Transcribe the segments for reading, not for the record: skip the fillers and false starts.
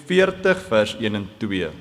40 vers 1 en 2.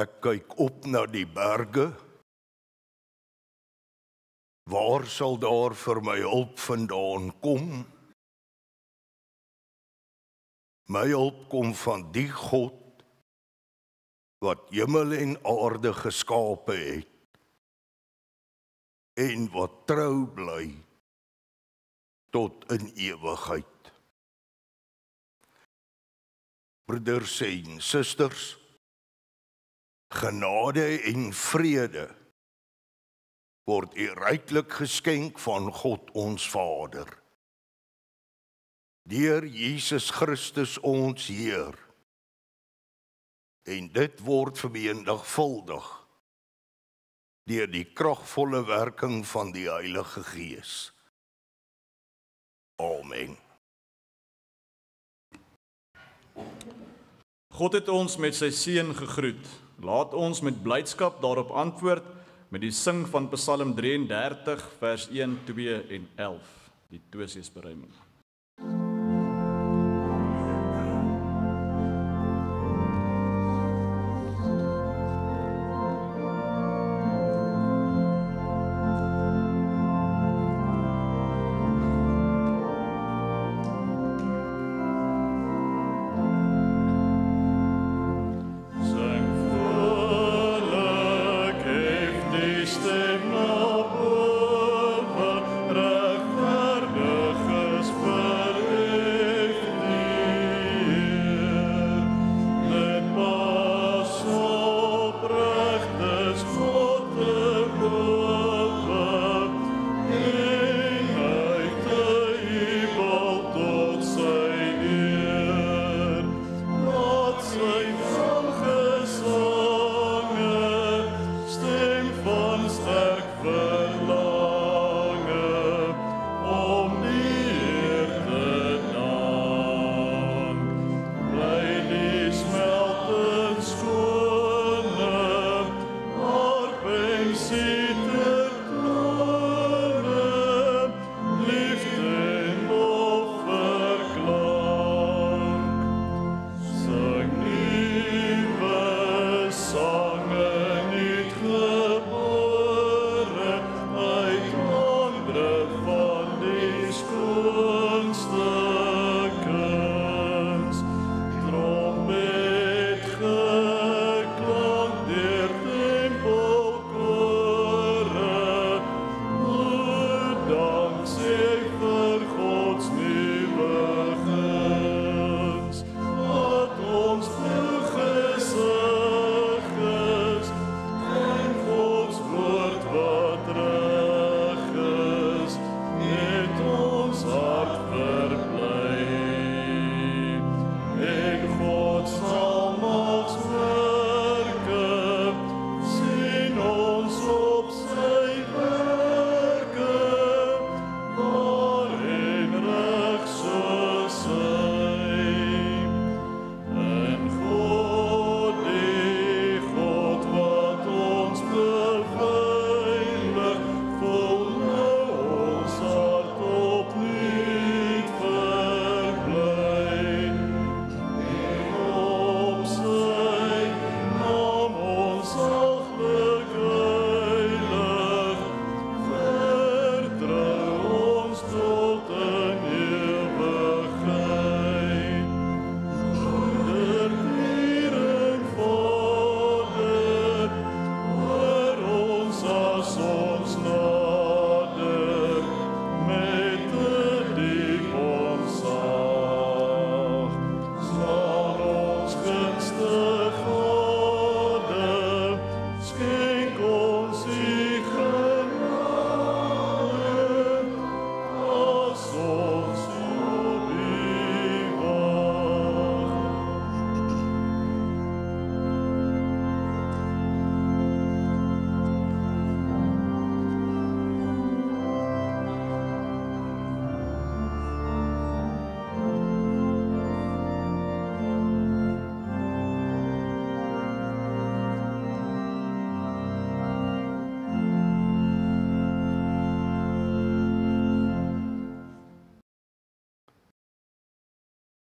Ek kyk op na die berge. Waar sal daar vir my hulp vandaan kom? My hulp kom van die God wat hemel en aarde geskape het en wat trou bly tot in ewigheid. Broeders en susters, genade en vrede word u ryklik geskenk van God ons Vader, deur Jesus Christus ons Heer, en dit word vermenigvuldig deur die kragvolle werking van die Heilige Gees. Amen. God het ons met sy seën gegroet. Laat ons met blydskap daarop antwoord met die sing van Psalm 33 vers 1, 2 en 11, die tweesesberuiming. Stem na boven, regverdig is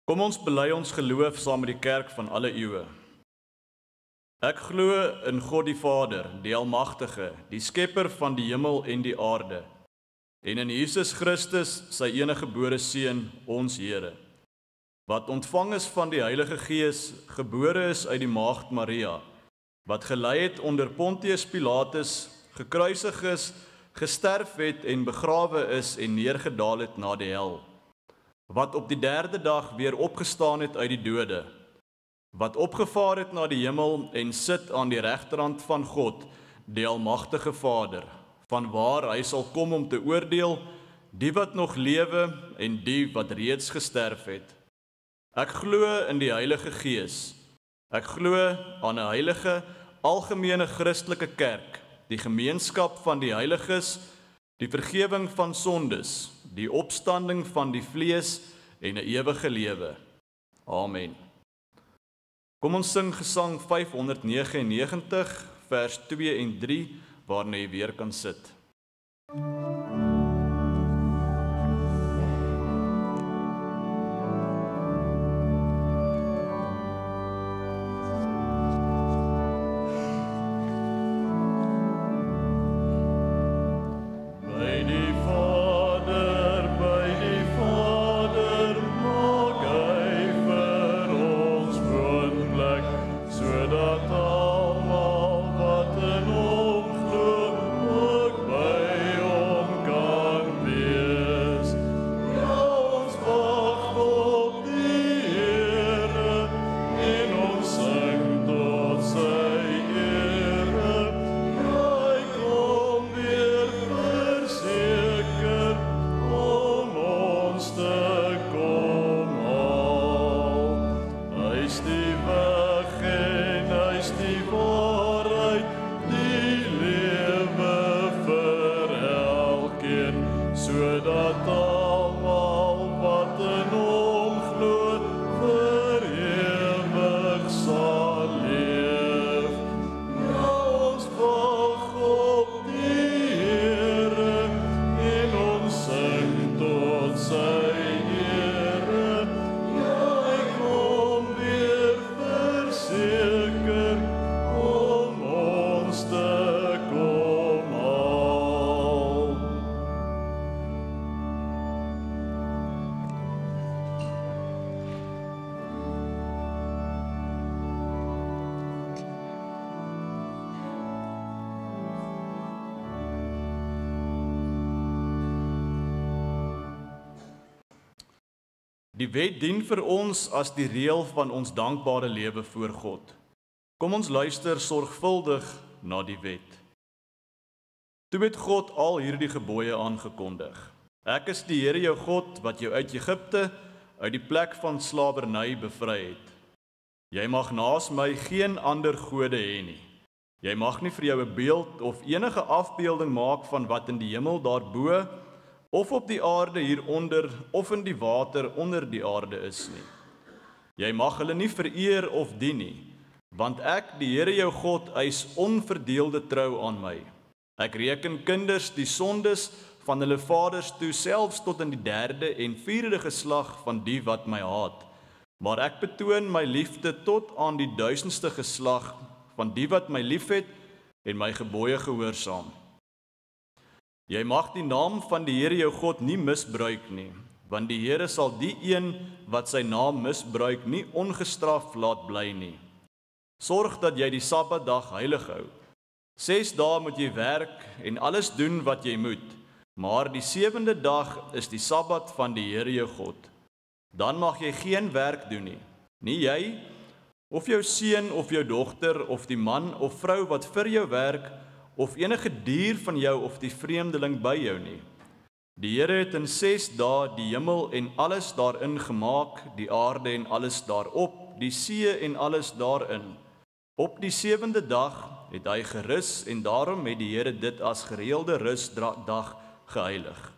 Kom ons bely ons geloof saam met die kerk van alle eeue. Ek glo in God die Vader, die Almagtige, die skepper van die hemel en die aarde, en in Jesus Christus, sy eniggebore Seun, ons Here, wat ontvang is van die Heilige Gees, gebore is uit die maagd Maria, wat gelei het onder Pontius Pilatus, gekruisig is, gesterf het en begrawe is en neergedaal het na die hel, wat op die 3de dag weer opgestaan het uit die dode, wat opgevaar het na die hemel en sit aan die regterhand van God, die Almagtige Vader, vanwaar hy sal kom om te oordeel, die wat nog lewe en die wat reeds gesterf het. Ek glo in die Heilige Gees. Ek glo aan 'n heilige, algemene Christelike kerk, die gemeenskap van die heiliges, die vergewing van sondes, die opstanding van die vlees en 'n ewige lewe. Amen. Kom ons sing gesang 599, vers 2 en 3, waarna jy weer kan sit. Die wet dien vir ons as die reël van ons dankbare lewe voor God. Kom ons luister sorgvuldig na die wet. Toe het God al hierdie gebooie aangekondig. Ek is die Here jou God wat jou uit Egipte, uit die plek van slawerny bevry het. Jy mag naas my geen ander gode hê nie. Jy mag nie vir jou 'n beeld of enige afbeelding maak van wat in die hemel daarbo, of op die aarde hieronder, of in die water onder die aarde is nie. Jy mag hulle nie vereer of dien nie, want ek, die Here jou God, eis onverdeelde trou aan my. Ek reken kinders die sondes van hulle vaders toe, selfs tot in die 3de en 4de geslag van die wat my haat. Maar ek betoon my liefde tot aan die 1000ste geslag van die wat my liefhet en my gebooie gehoorsaam. Jy mag die naam van die Here jou God nie misbruik nie, want die Here sal die een wat sy naam misbruik nie ongestraf laat bly nie. Sorg dat jy die Sabbatdag heilig hou. 6 dae moet jy werk en alles doen wat jy moet, maar die 7de dag is die Sabbat van die Here jou God. Dan mag jy geen werk doen nie jy, of jou seun of jou dogter, of die man of vrou wat vir jou werk, of enige dier van jou of die vreemdeling by jou nie. Die Here het in 6 dae die hemel en alles daarin gemaak, die aarde en alles daarop, die see en alles daarin. Op die 7de dag het hy gerus en daarom het die Here dit as gereelde rusdag geheilig.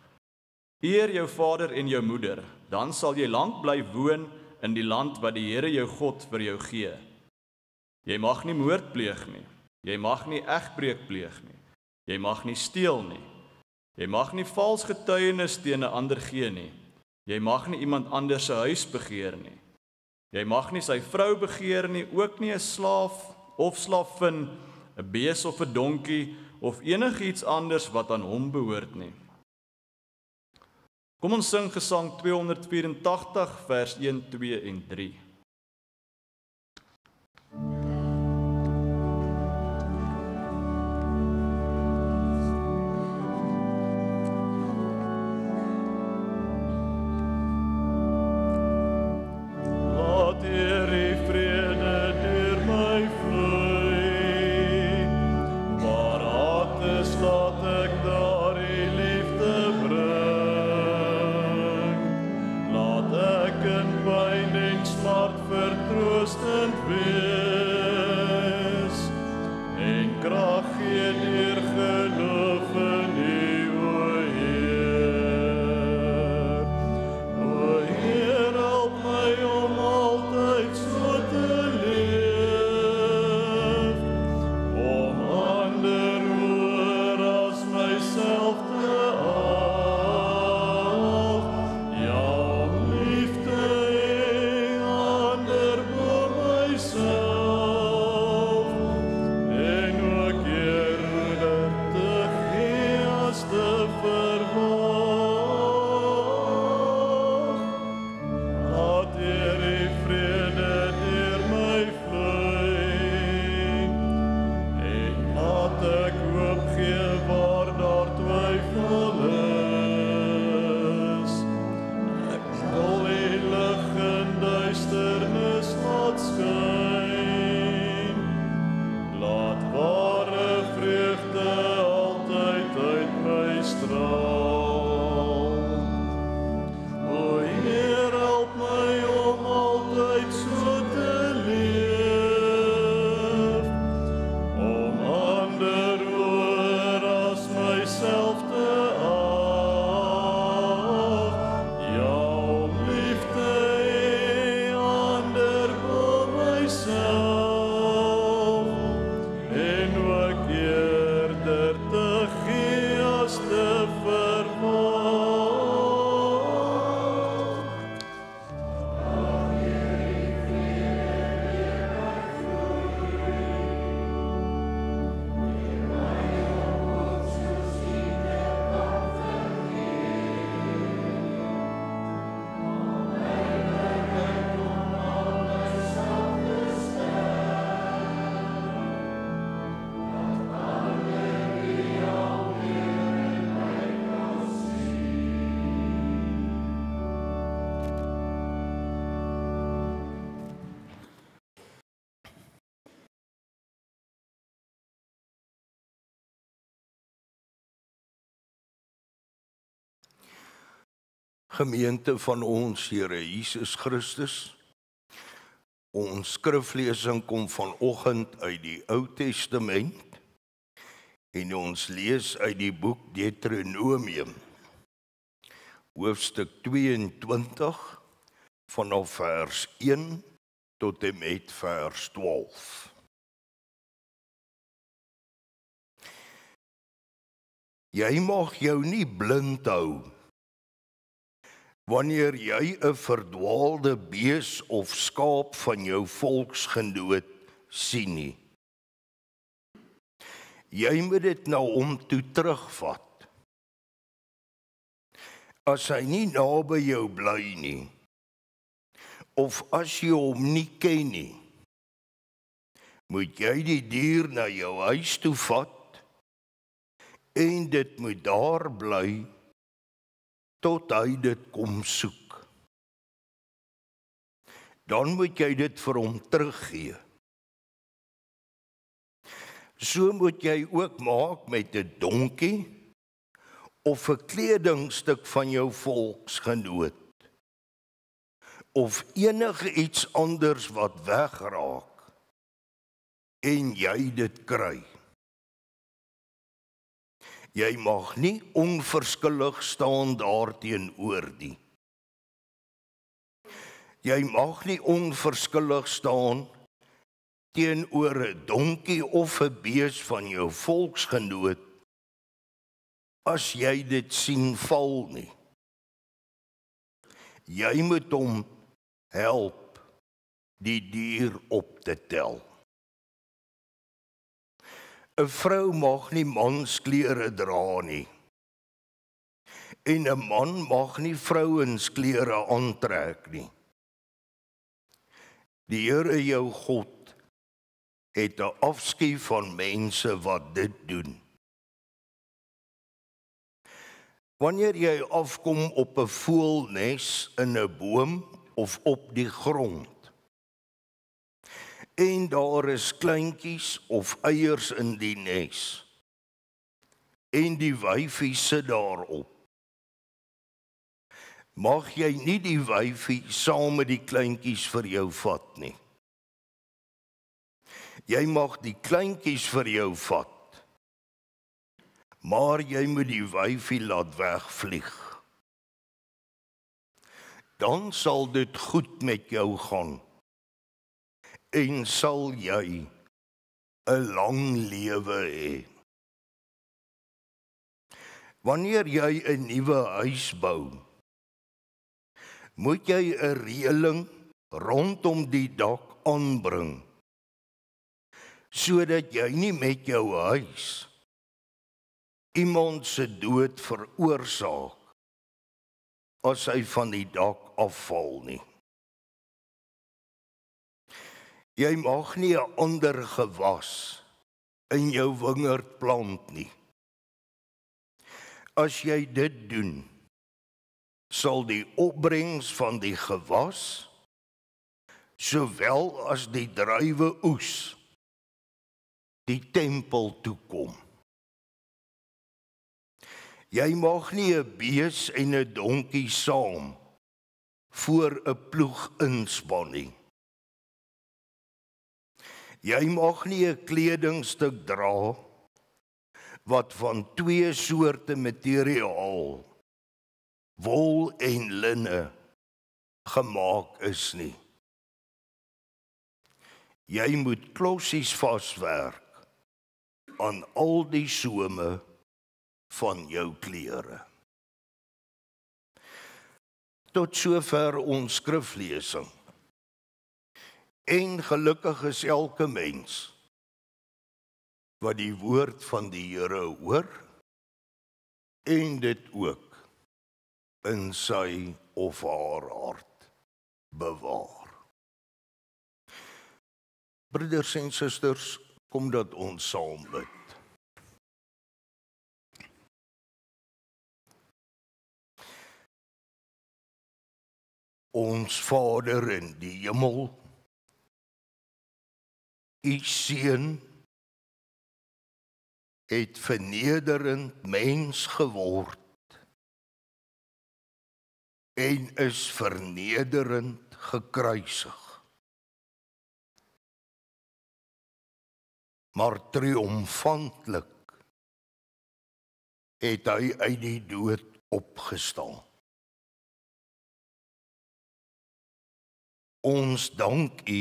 Eer jou vader en jou moeder, dan sal jy lank bly woon in die land wat die Here jou God vir jou gee. Jy mag nie moord pleeg nie. Jy mag nie egbreek pleeg nie. Jy mag nie steel nie. Jy mag nie vals getuienis teen 'n ander gee nie. Jy mag nie iemand anders se huis begeer nie. Jy mag nie sy vrou begeer nie, ook nie 'n slaaf of slavin, 'n bees of 'n donkie of enigiets anders wat aan hom behoort nie. Kom ons sing Gesang 284 vers 1, 2 en 3. Gemeente van ons Here Jesus Christus, ons skriflesing kom vanoggend uit die Ou Testament en ons lees uit die boek Deuteronomium, hoofstuk 22 vanaf vers 1 tot en met vers 12. Jy mag jou nie blind hou wanneer jy 'n verdwaalde bees of skaap van jou volksgenoot sien nie. Jy moet dit na hom toe terugvat. As hy nie naby jou bly nie, of as jy hom nie ken nie, moet jy die dier na jou huis toe vat en dit moet daar bly tot hy dit kom soek. Dan moet jy dit vir hom teruggee. So moet jy ook maak met 'n donkie of 'n kledingstuk van jou volksgenoot of enige iets anders wat wegraak en jy dit kry. Jy mag nie onverskillig staan daarteenoor nie. Jy mag nie onverskillig staan teenoor 'n donkie of 'n bees van jou volksgenoot as jy dit sien val nie. Jy moet hom help die dier op te tel. 'n Vrou mag nie mansklere dra nie. En 'n man mag nie vrouensklere aantrek nie. Die Here jou God het 'n afskuw van mense wat dit doen. Wanneer jy afkom op 'n voëlnes in 'n boom of op die grond, en daar is kleintjies of eiers in die nes, en die wyfie sit daarop, mag jy nie die wyfie saam met die kleintjies vir jou vat nie. Jy mag die kleintjies vir jou vat, maar jy moet die wyfie laat wegvlieg. Dan sal dit goed met jou gaan, en sal jy 'n lang lewe hê. Wanneer jy 'n nuwe huis bou, moet jy 'n reëling rondom die dak aanbring, sodat jy nie met jou huis iemand se dood veroorsaak as hy van die dak afval nie. Jy mag nie 'n ander gewas in jou wingerd plant nie. As jy dit doen, sal die opbrengs van die gewas, sowel as die druiwe oes, die tempel toekom. Jy mag nie 'n bees en 'n donkie saam voor 'n ploeg inspan nie. Jy mag nie 'n kledingstuk dra wat van 2 soorte materiaal, wol en linne, gemaak is nie. Jy moet klossies vaswerk aan al die some van jou klere. Tot sover ons skriflesing. En gelukkig is elke mens wat die woord van die Here hoor en dit ook in sy of haar hart bewaar. Broeders en susters, kom dat ons saam bid. Ons Vader in die hemel, U Seun het vernederend mens geword en is vernederend gekruisig. Maar triomfantlik het hy uit die dood opgestaan. Ons dank U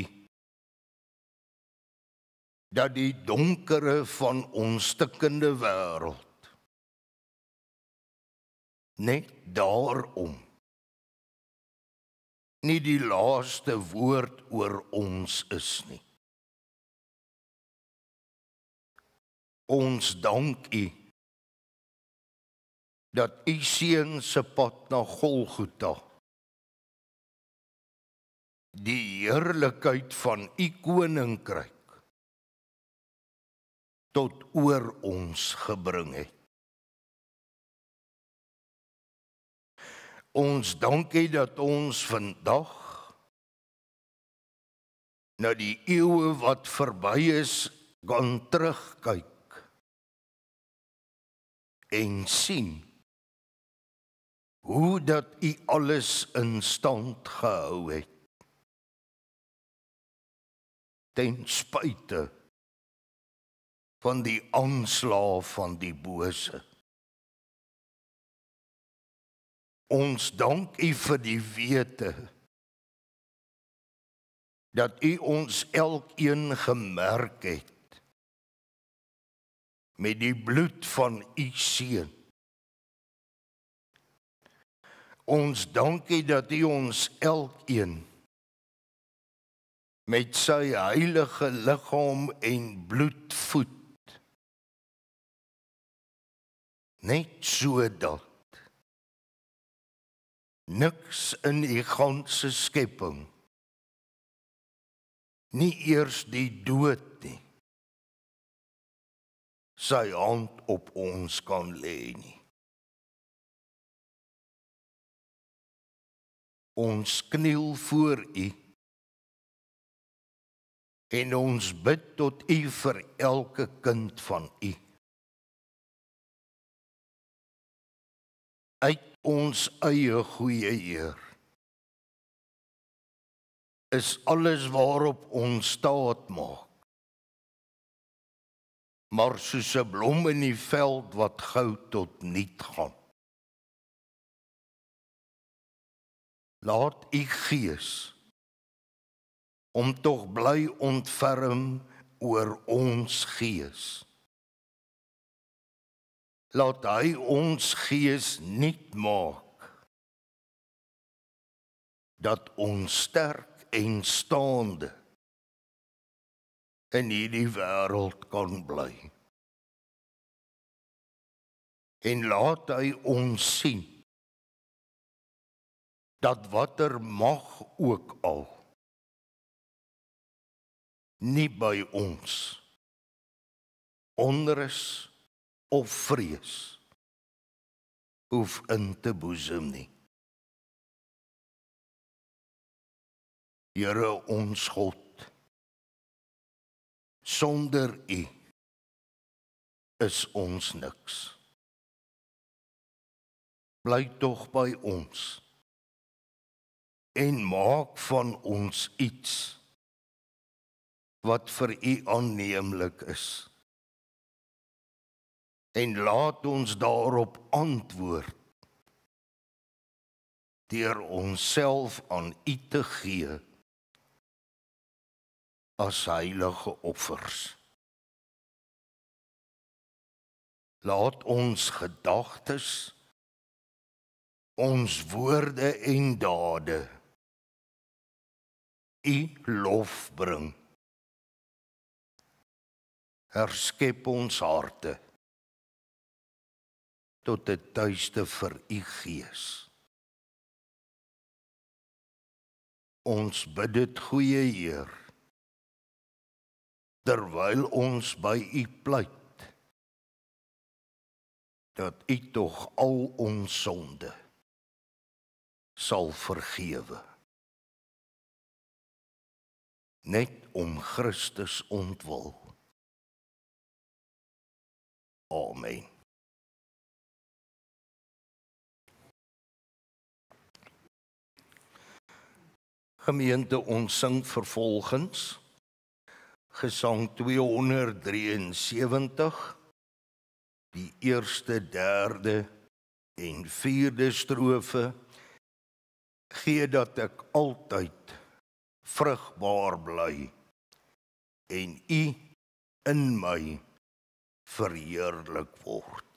dat die donkere van ons stikkende wêreld net daarom nie die laaste woord oor ons is nie. Ons dank U dat U Seun se pad na Golgotha die heerlikheid van U koninkryk tot oor ons gebring het. Ons dank U dat ons vandag na die eeue wat verby is kan terugkyk en sien hoe dat U alles in stand gehou het ten spyte van die aanslae van die bose. Ons dank U vir die wete dat U ons elkeen gemerk het met die bloed van U Seun. Ons dankie dat U ons elkeen met sy heilige liggaam en bloed voed, net sodat niks in die ganse skepping, nie eers die dood nie, sy hand op ons kan lê nie. Ons kniel voor U en ons bid tot U vir elke kind van U. Uit ons eie goeie eer is alles waarop ons staat maak, maar soos 'n blom in die veld wat gou tot niet gaan. Laat U Gees om tog bly ontferm oor ons gees. Laat hy ons gees nuut maak, dat ons sterk en staande in hierdie wêreld kan bly. En laat hy ons sien, dat watter mag ook al nie by ons onrus of vrees hoef in te boesem nie. Here ons God, sonder U is ons niks. Bly tog by ons en maak van ons iets wat vir U aanneemlik is. En laat ons daarop antwoord deur onsself aan U te gee as heilige offers. Laat ons gedagtes, ons woorde en dade U lof bring. Herskep ons harte tot 'n tuiste vir U Gees. Ons bid dit, goeie Heer, terwyl ons by U pleit, dat U tog al ons sonde sal vergewe. Net om Christus ontwil. Amen. Gemeente, ons sing vervolgens Gesang 273, die eerste, derde en vierde strofe. Gee dat ek altyd vrugbaar bly en U in my verheerlik word.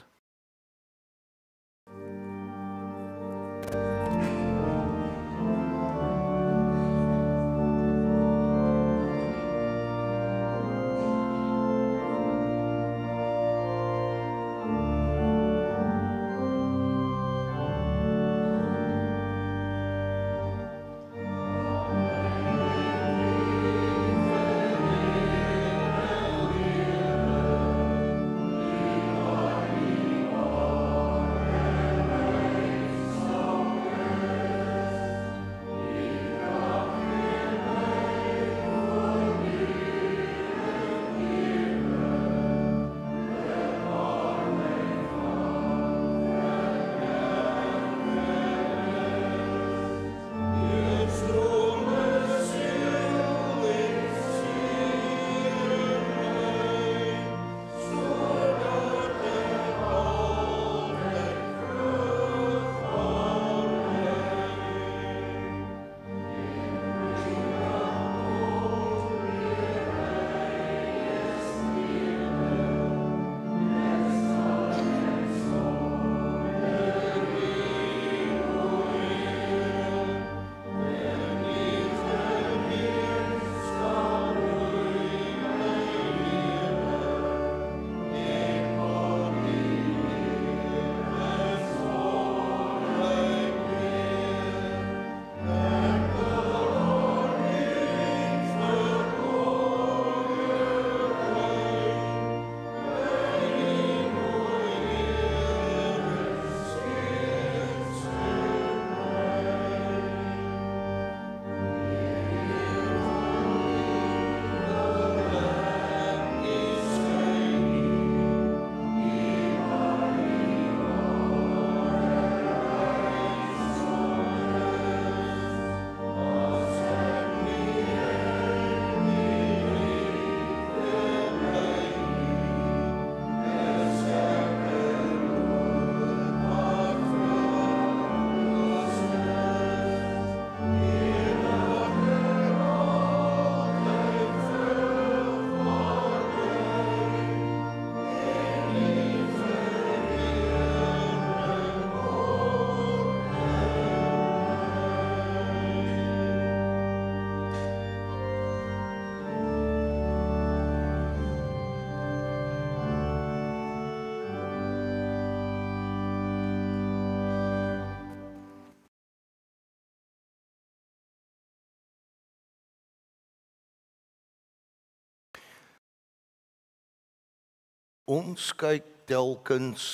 Ons kyk telkens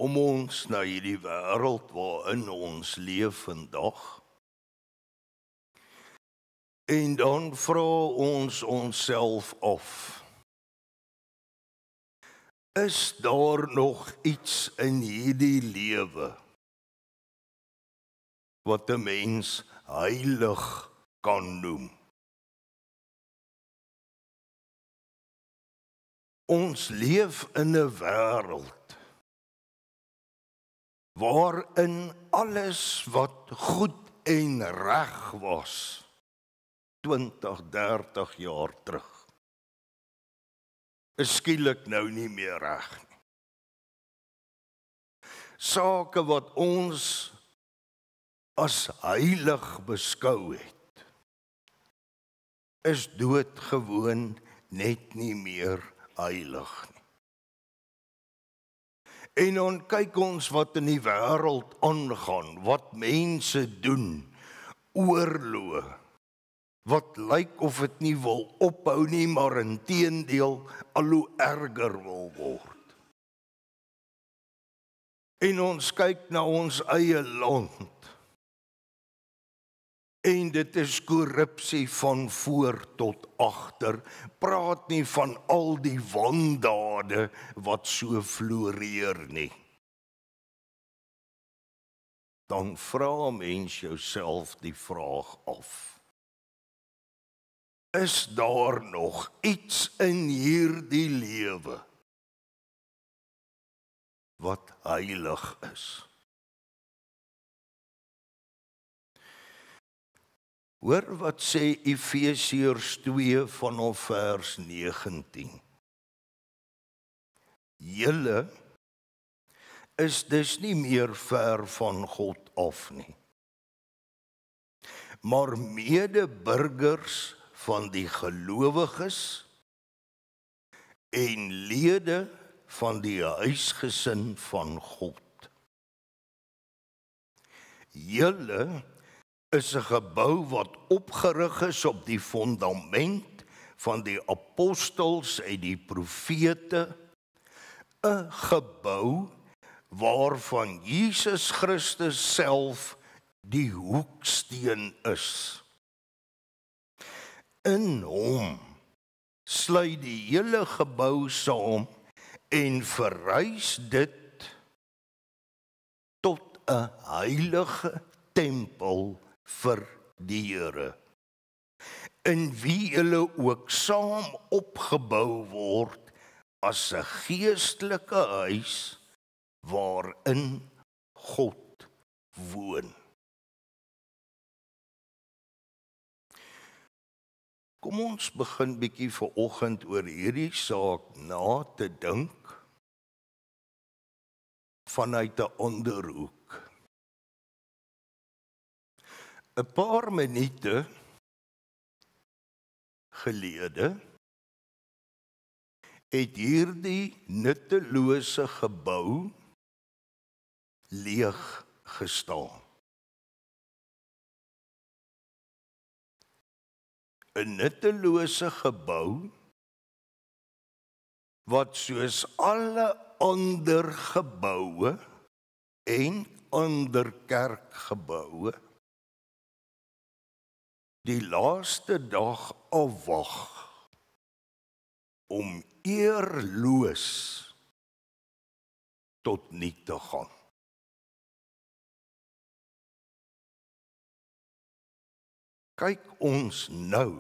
om ons na hierdie wêreld waarin ons leef vandag. En dan vra ons onsself af, is daar nog iets in hierdie lewe wat 'n mens heilig kan noem? Ons leef in 'n wêreld waarin alles wat goed en reg was 20, 30 jaar terug is skielik nou nie meer reg nie. Sake wat ons as heilig beskou het, is doodgewoon net nie meer heilig nie. En dan kyk ons wat in die wêreld aangaan, wat mense doen, oorloë, wat lyk of dit nie wil ophou nie, maar inteendeel al hoe erger wil word. En ons kyk na ons eie land, en dit is korrupsie van voor tot agter, praat nie van al die wandade wat so floreer nie. Dan vra mens jouself die vraag af, is daar nog iets in hierdie lewe wat heilig is? Hoor wat sê Efesiërs 2 vanaf vers 19. Julle is dus nie meer ver van God af nie, maar medeburgers van die gelowiges en lede van die huisgesin van God. Julle is 'n gebou wat opgerig is op die fondament van die apostels en die profete, 'n gebou waarvan Jesus Christus self die hoeksteen is. In hom sluit die hele gebou saam en verrys dit tot 'n heilige tempel vir die Here, in wie julle ook saam opgebou word as 'n geestelike huis waarin God woon. Kom ons begin bietjie vanoggend oor hierdie saak na te dink vanuit 'n ander hoek. 'n Paar minute gelede het hierdie nuttelose gebou leeg gestaan. 'n nuttelose gebou wat soos alle ander geboue en ander kerkgeboue die laaste dag afwag om eerloos tot niet te gaan. Kyk ons nou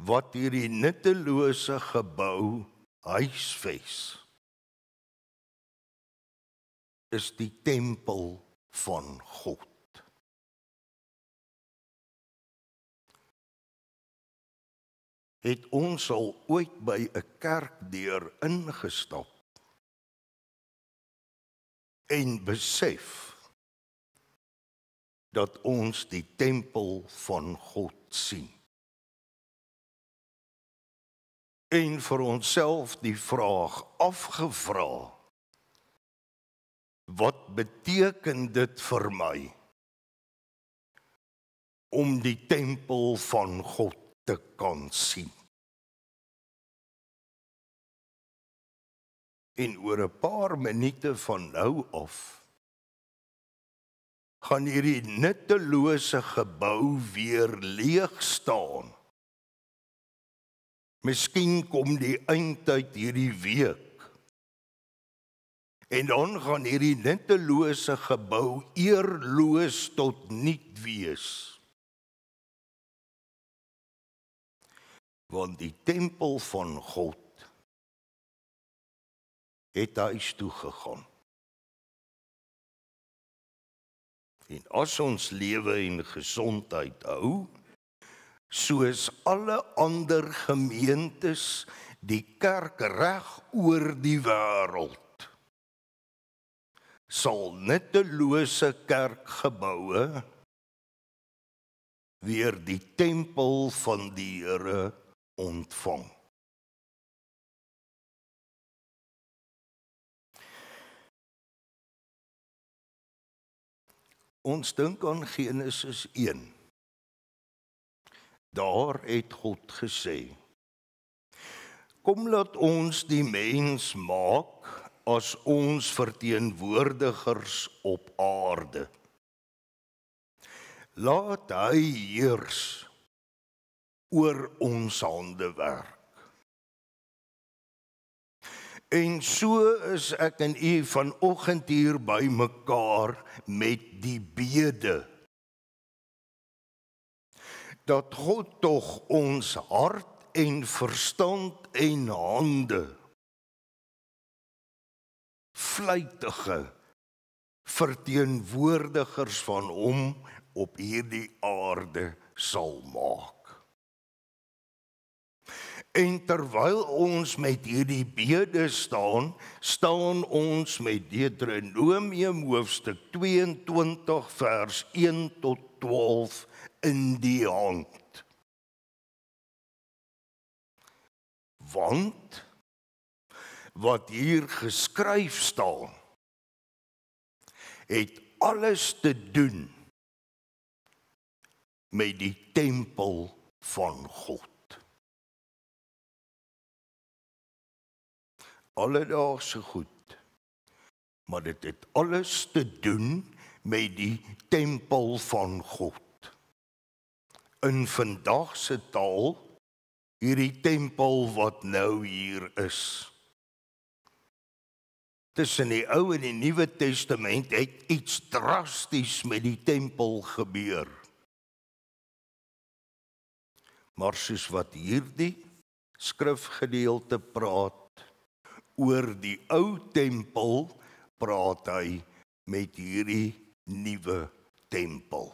wat hierdie nuttelose gebou huisves is, die tempel van God. Het ons al ooit by 'n kerkdeur ingestap en besef dat ons die tempel van God sien? En vir onsself die vraag afgevra, wat beteken dit vir my om die tempel van God te kan sien? En oor 'n paar minute van nou af gaan hierdie nuttelose gebou weer leeg staan. Miskien kom die eindtyd hierdie week. En dan gaan hierdie nuttelose gebou eerloos tot niet wees. Want die tempel van God het huis toe gegaan. En as ons lewe en gesondheid hou, soos alle ander gemeentes, die kerk reg oor die wêreld, sal nuttelose kerkgeboue weer die tempel van die Here ontvang. Ons dink aan Genesis 1. Daar het God gesê: kom laat ons die mens maak as ons verteenwoordigers op aarde. Laat hy heers oor ons handewerk. En so is ek en u vanoggend hier by mekaar met die bede, dat God tog ons hart en verstand en hande vlytige verteenwoordigers van hom op hierdie aarde sal maak. En terwyl ons met hierdie bede staan ons met Deuteronomium hoofstuk 22 vers 1 tot 12 in die hand. Want wat hier geskryf staan, het alles te doen met die tempel van God. Alledaagse goed, maar dit het alles te doen met die tempel van God. In vandag se taal, hierdie tempel wat nou hier is. Tussen die Ou en die Nuwe Testament het iets drasties met die tempel gebeur. Maar soos wat hierdie skrifgedeelte praat, oor die ou tempel, praat hy met hierdie nuwe tempel.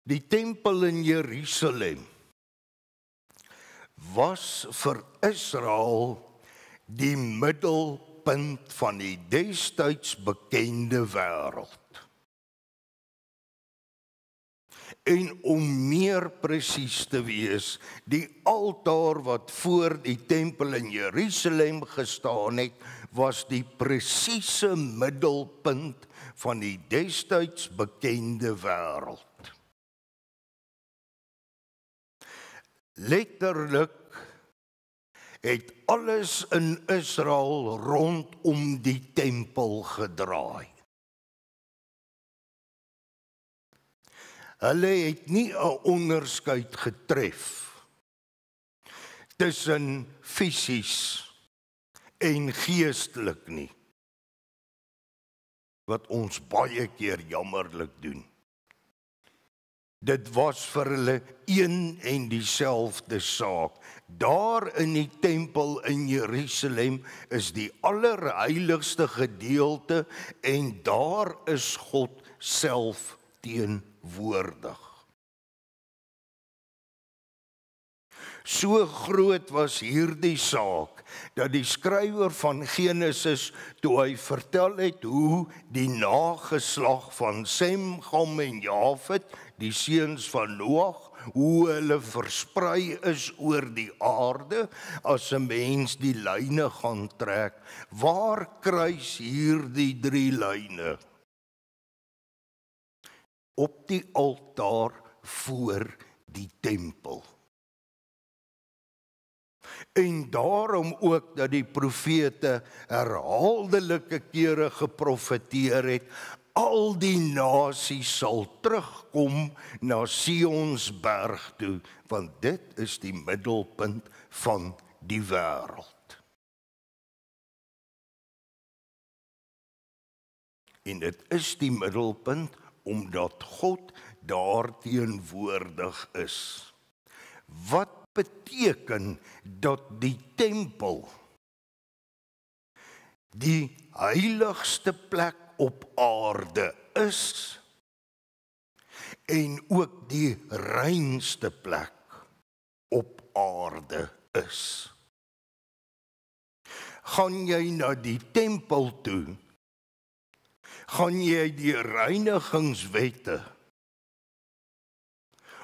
Die tempel in Jerusalem was vir Israel die middelpunt van die destyds bekende wêreld. En om meer presies te wees, die altaar wat voor die tempel in Jerusalem gestaan het, was die presiese middelpunt van die destyds bekende wêreld. Letterlik het alles in Israel rondom die tempel gedraai. Hulle het nie 'n onderskeid getref tussen fisies en geestelik nie, wat ons baie keer jammerlik doen. Dit was vir hulle een en dieselfde saak. Daar in die tempel in Jerusalem is die allerheiligste gedeelte en daar is God self teenwoordig. So groot was hierdie saak, dat die skrywer van Genesis, toe hy vertel het hoe die nageslag van Sem, Gam en Jafet, die seuns van Noag, hoe hulle versprei is oor die aarde, as 'n mens die lyne gaan trek, waar kruis hierdie 3 lyne? Op die altaar voor die tempel. En daarom ook dat die profete herhaaldelike kere geprofeteer het, al die nasies sal terugkom na Sionsberg toe, want dit is die middelpunt van die wêreld. En dit is die middelpunt omdat God daar teenwoordig is. Wat beteken dat die tempel die heiligste plek op aarde is en ook die reinste plek op aarde is? Gaan jy na die tempel toe, gaan jy die reinigingswette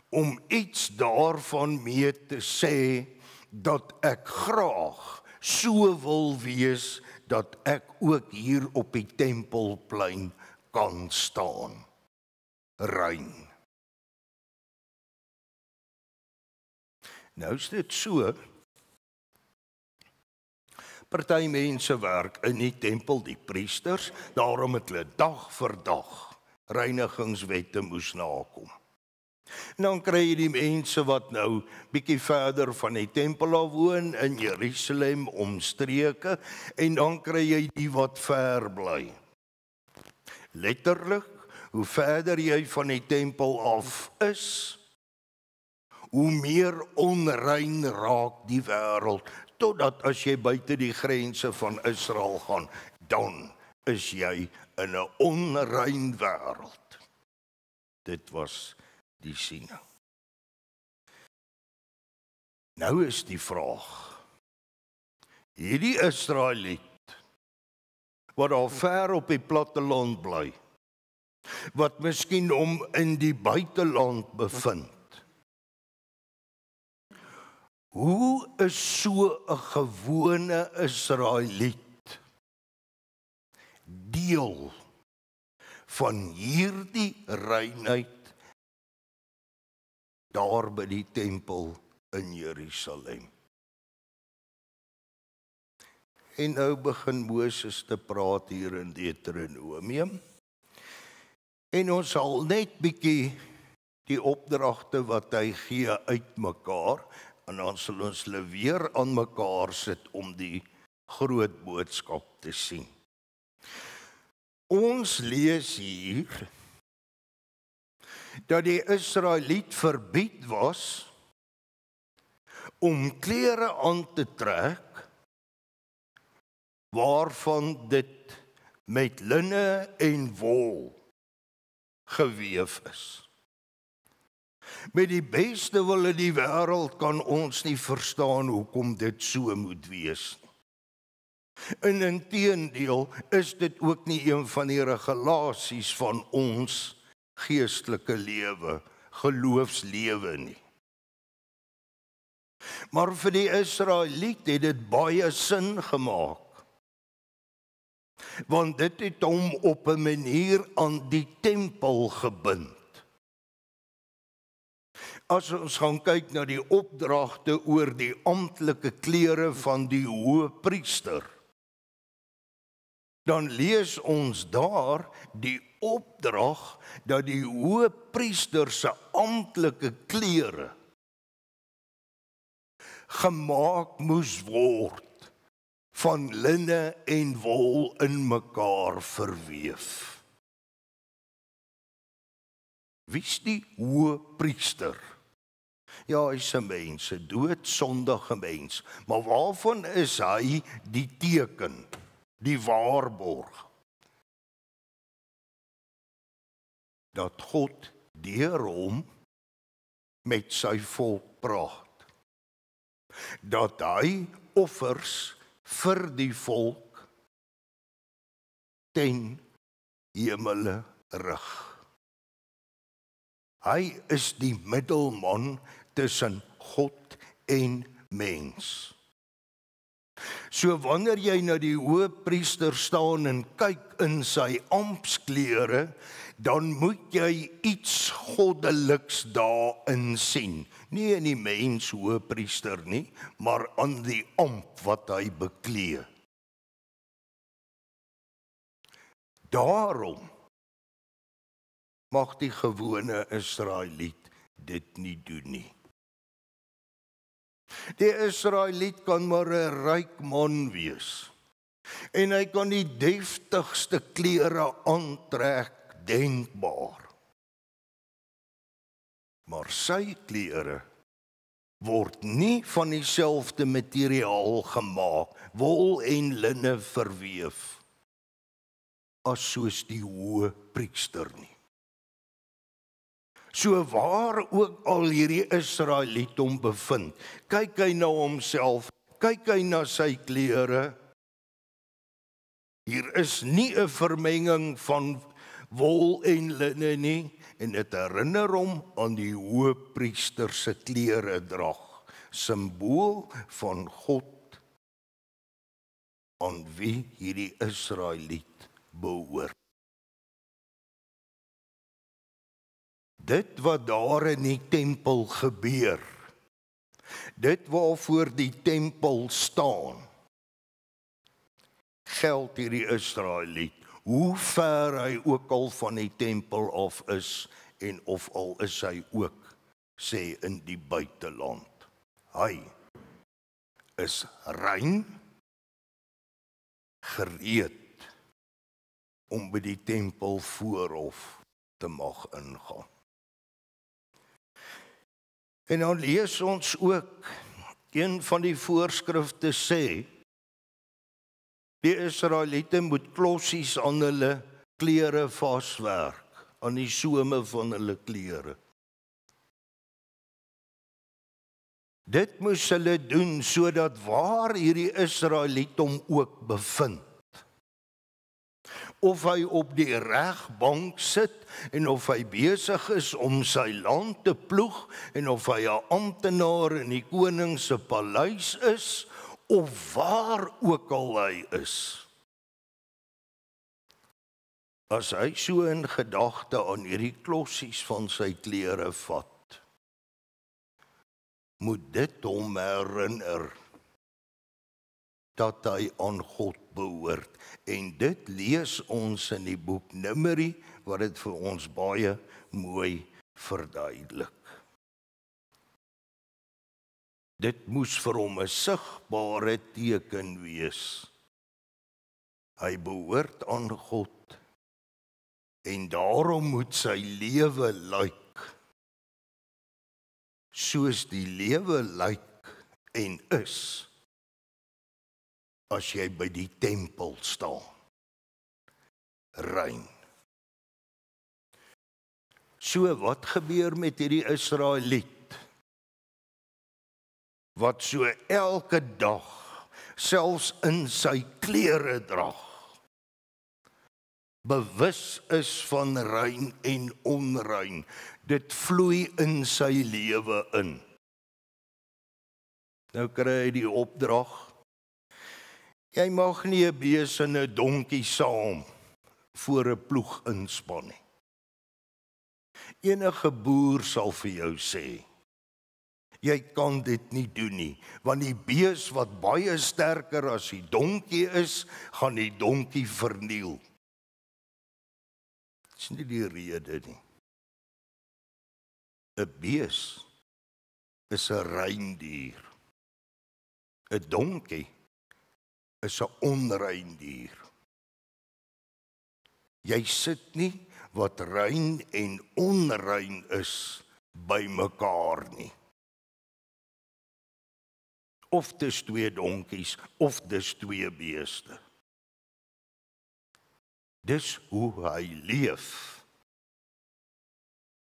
om iets daarvan mee te sê dat ek graag so wil wees dat ek ook hier op die tempelplein kan staan. Rein. Nou is dit so, party mense werk in die tempel, die priesters, daarom het hulle dag vir dag reinigingswette moes nakom. En dan kry jy die mense wat nou bietjie verder van die tempel af woon in Jerusalem omstreke, en dan kry jy die wat ver bly. Letterlik, hoe verder jy van die tempel af is, hoe meer onrein raak die wêreld, totdat as jy buite die grense van Israel gaan, dan is jy in 'n onrein wêreld. Dit was die siening. Nou is die vraag, hierdie Israeliet, wat al ver op die platteland bly, wat miskien hom in die buiteland bevind, hoe is so 'n gewone Israeliet deel van hierdie reinheid daar by die tempel in Jerusalem? En nou begin Moses te praat hier in Deuteronomium. En ons sal net bietjie die opdragte wat hy gee uitmekaar, en dan sal ons hulle weer aan mekaar sit om die groot boodskap te sien. Ons lees hier dat die Israeliet verbied was om klere aan te trek waarvan dit met linne en wol geweef is. Met die beste wil in die wêreld kan ons nie verstaan hoekom dit so moet wees. En inteendeel is dit ook nie een van die regulasies van ons geestelike lewe, geloofslewe nie. Maar vir die Israeliet het dit baie sin gemaak, want dit het hom op 'n manier aan die tempel gebind. As ons gaan kyk na die opdragte oor die amptelike klere van die hoëpriester, dan lees ons daar die opdrag dat die hoëpriester se amptelike klere gemaak moes word van linne en wol in mekaar verweef. Wie is die hoëpriester? Ja, hy is 'n mens, 'n doodsondige mens, maar waarvan is hy die teken, die waarborg? Dat God deur hom met sy volk praat. Dat hy offers vir die volk ten hemele rig. Hy is die middelman tussen God en mens. So wanneer jy na die hoëpriester staan en kyk in sy ampsklere, dan moet jy iets goddeliks daarin sien. Nie in die mens hoëpriester nie, maar aan die ampt wat hy beklee. Daarom mag die gewone Israeliet dit nie doen nie. Die Israeliet kan maar 'n ryk man wees en hy kan die deftigste klere aantrek denkbaar. Maar sy klere word nie van dieselfde materiaal gemaak, wol en linne verweef, as soos die hoëpriester nie. So waar ook al hierdie Israeliet hom bevind, kyk hy na homself, kyk hy na sy klere. Hier is nie 'n vermenging van wol en linne nie, en dit herinner hom aan die hoëpriester se klere drag, simbool van God aan wie hierdie Israeliet behoort. Dit wat daar in die tempel gebeur, dit waarvoor die tempel staan, geld hierdie Israeliet, hoe ver hy ook al van die tempel af is, en of al is hy ook, sê in die buiteland. Hy is rein, gereed, om by die tempel voorhof te mag ingaan. En dan lees ons ook, een van die voorskrifte sê, die Israeliete moet klossies aan hulle klere vaswerk, aan die some van hulle klere. Dit moes hulle doen, sodat waar hierdie Israeliet hom ook bevind, of hy op die regbank sit, en of hy besig is om sy land te ploeg, en of hy 'n amptenaar in die koning se paleis is, of waar ook al hy is. As hy so in gedagte aan hierdie klossies van sy klere vat, moet dit hom herinner dat hy aan God behoort. En dit lees ons in die boek Numeri, wat dit vir ons baie mooi verduidelik. Dit moes vir hom 'n sigbare teken wees. Hy behoort aan God, en daarom moet sy lewe lyk, soos die lewe lyk en is, as jy by die tempel staan. Rein. So wat gebeur met hierdie Israeliet, wat so elke dag, selfs in sy klere drag, bewus is van rein en onrein, dit vloei in sy lewe in. Nou kry hy die opdrag, jy mag nie 'n bees en 'n donkie saam voor 'n ploeg inspan nie. Enige boer sal vir jou sê, jy kan dit nie doen nie, want die bees wat baie sterker as die donkie is, gaan die donkie verniel. Dit is nie die rede nie. 'n Bees is 'n rein dier. 'n Donkie is 'n onrein dier. Jy sit nie wat rein en onrein is bymekaar nie. Of dis 2 donkies, of dis 2 beeste. Dis hoe hy leef.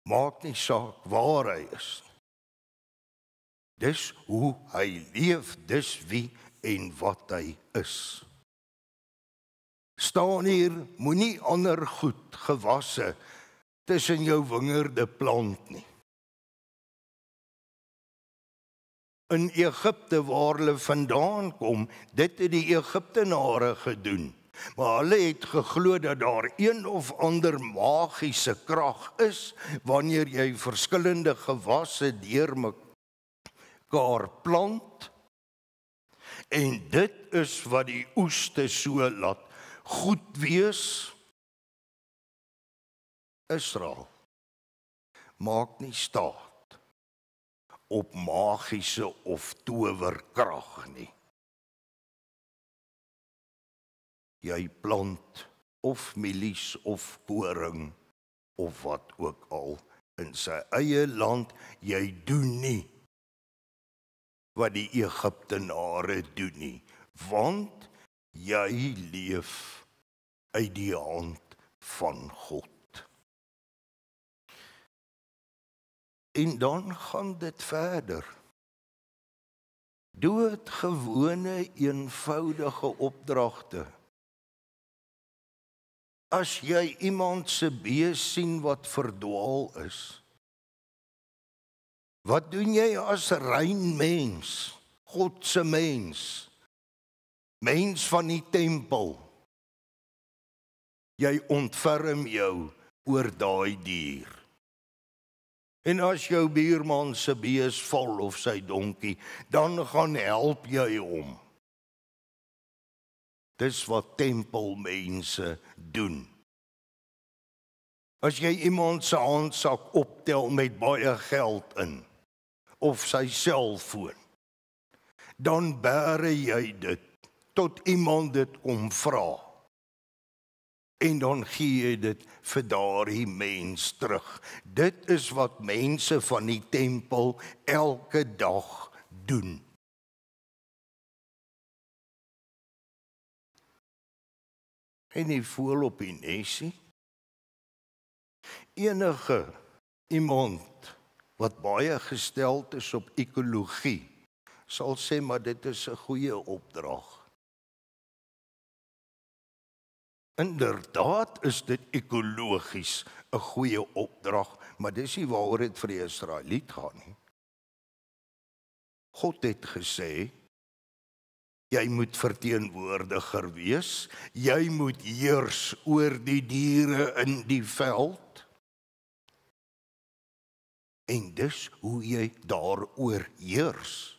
Maak nie saak waar hy is. Dis hoe hy leef, dis wie en wat hy is. Staan hier, moenie ander goed gewasse tussen jou wingerde plant nie. in Egipte waar hulle vandaan kom, dit het die Egiptenare gedoen. Maar hulle het geglo dat daar een of ander magiese krag is, wanneer jy verskillende gewasse deur mekaar plant, en dit is wat die oeste so laat goed wees. Israel maak nie staat op magiese of towerkrag nie. Jy plant of mielies of koring of wat ook al in sy eie land, jy doen nie wat die Egiptenare doen nie, want jy leef uit die hand van God. En dan gaan dit verder. Doodgewone, eenvoudige opdragte. As jy iemand se bees sien wat verdwaal is, wat doen jy as rein mens, God se mens, mens van die tempel? Jy ontferm jou oor daai dier. En as jou buurman se bees val of sy donkie, dan gaan help jy hom. Dis wat tempelmense doen. As jy iemand se handsak optel met baie geld in, of sy selfoon, dan bære jy dit tot iemand dit kom vra. En dan gee jy dit vir daardie mens terug. Dit is wat mense van die tempel elke dag doen. En nie voel op die nesie. Enige iemand wat baie gesteld is op ekologie, sal sê, maar dit is 'n goeie opdrag. Inderdaad is dit ekologies 'n goeie opdrag, maar dis nie waaroor dit vir die Israeliet gaan nie. God het gesê, jy moet verteenwoordiger wees, jy moet heers oor die diere in die veld, en dis hoe jy daaroor heers.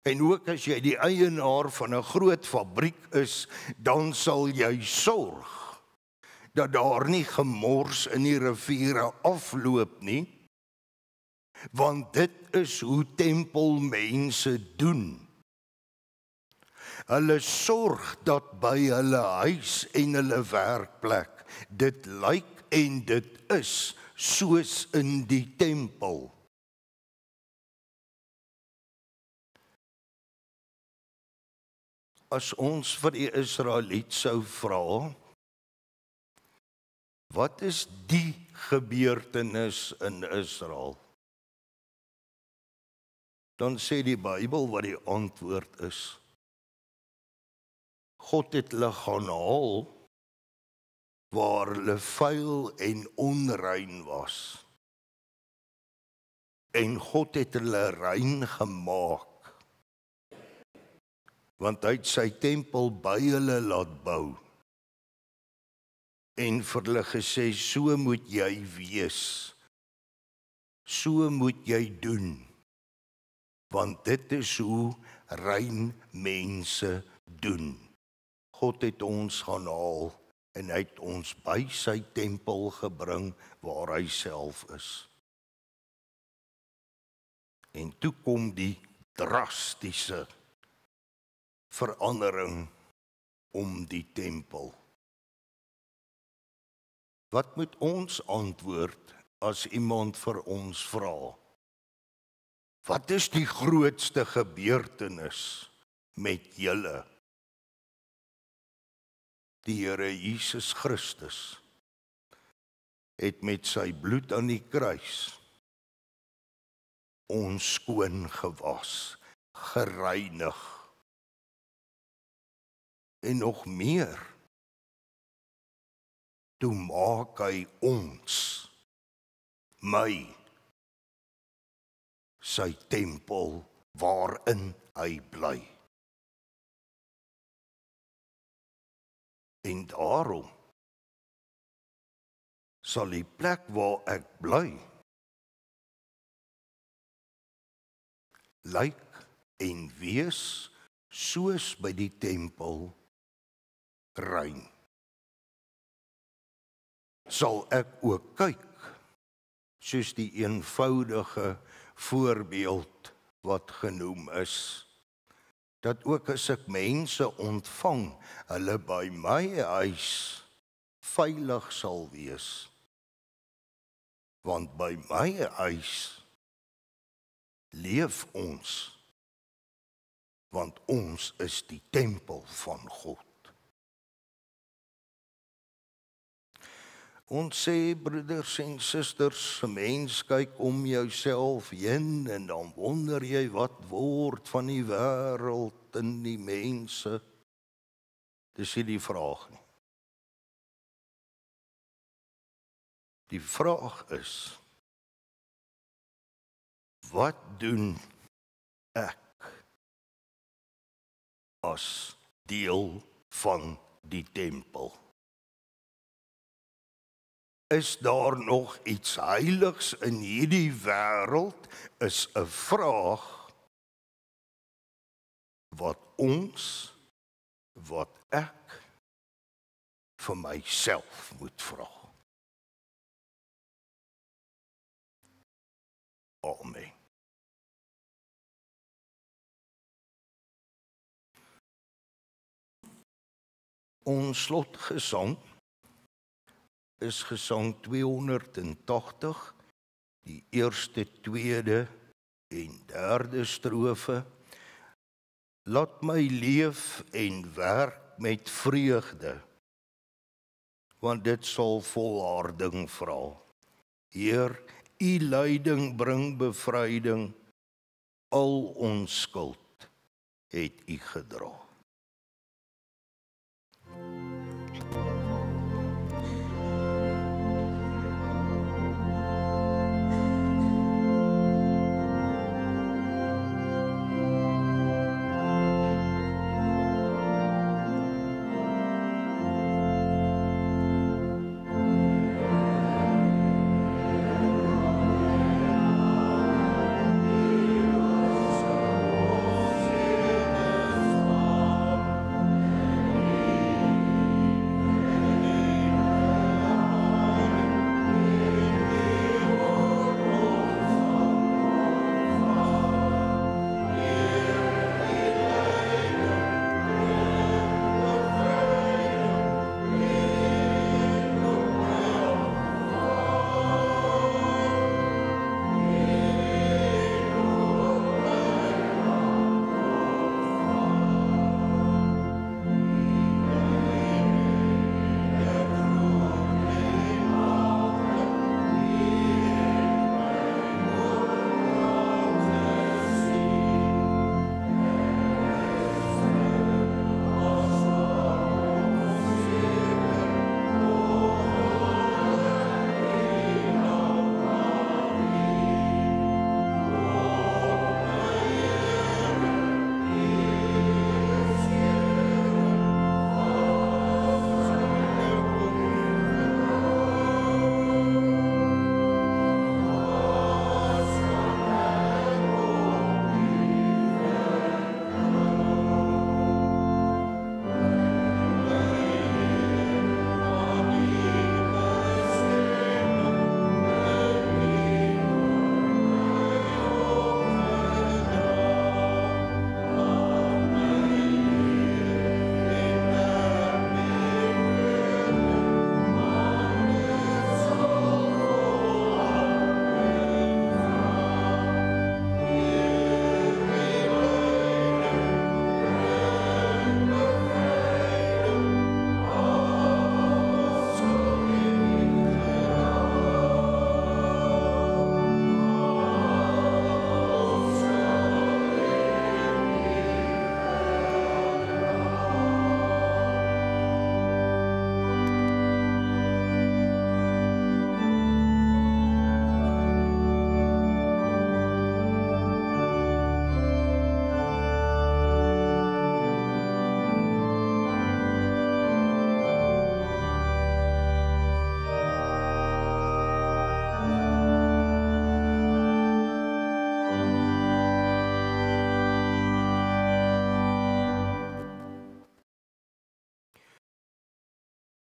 En ook as jy die eienaar van 'n groot fabriek is, dan sal jy sorg dat daar nie gemors in die riviere afloop nie, want dit is hoe tempelmense doen. Hulle sorg dat by hulle huis en hulle werkplek dit lyk en dit is soos in die tempel. As ons vir die Israeliet sou vra, wat is die gebeurtenis in Israel? Dan sê die Bybel wat die antwoord is. God het hulle gaan haal waar hulle vuil en onrein was. En God het hulle rein gemaak, want hy het sy tempel by hulle laat bou. En vir hulle gesê, so moet jy wees, so moet jy doen, want dit is hoe rein mense doen. God het ons gaan haal, en hy het ons by sy tempel gebring, waar hy self is. En toe kom die drastiese verandering om die tempel. Wat moet ons antwoord as iemand vir ons vra? Wat is die grootste gebeurtenis met julle? Die Here Jesus Christus het met sy bloed aan die kruis ons skoon gewas, gereinig. En nog meer, toe maak hy ons, my, sy tempel waarin hy bly. En daarom sal die plek waar ek bly lyk en wees soos by die tempel rein. Sal ek ook kyk soos die eenvoudige voorbeeld wat genoem is, dat ook as ek mense ontvang, hulle by my huis veilig sal wees. Want by my huis leef ons, want ons is die tempel van God. Ons sê, broeders en susters, 'n mens kyk om jouself heen en dan wonder jy wat word van die wêreld en die mense. Dis nie die vraag nie. Die vraag is, wat doen ek as deel van die tempel? Is daar nog iets heiligs in hierdie wêreld? Is 'n vraag wat ek vir myself moet vra. Amen. Ons slotgesang is gesang 280, die eerste, tweede en derde strofe. Laat my leef en werk met vreugde, want dit sal volharding vra. Heer, U leiding bring bevryding, al ons skuld het U gedra.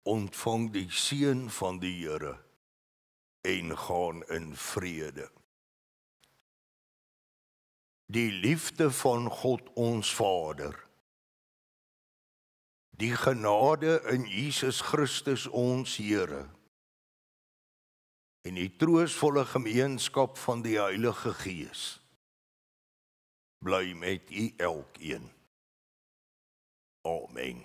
ontvang die seën van die Here en gaan in vrede. Die liefde van God ons Vader, die genade in Jesus Christus ons Here, en die troostvolle gemeenskap van die Heilige Gees, bly met u elkeen. Amen.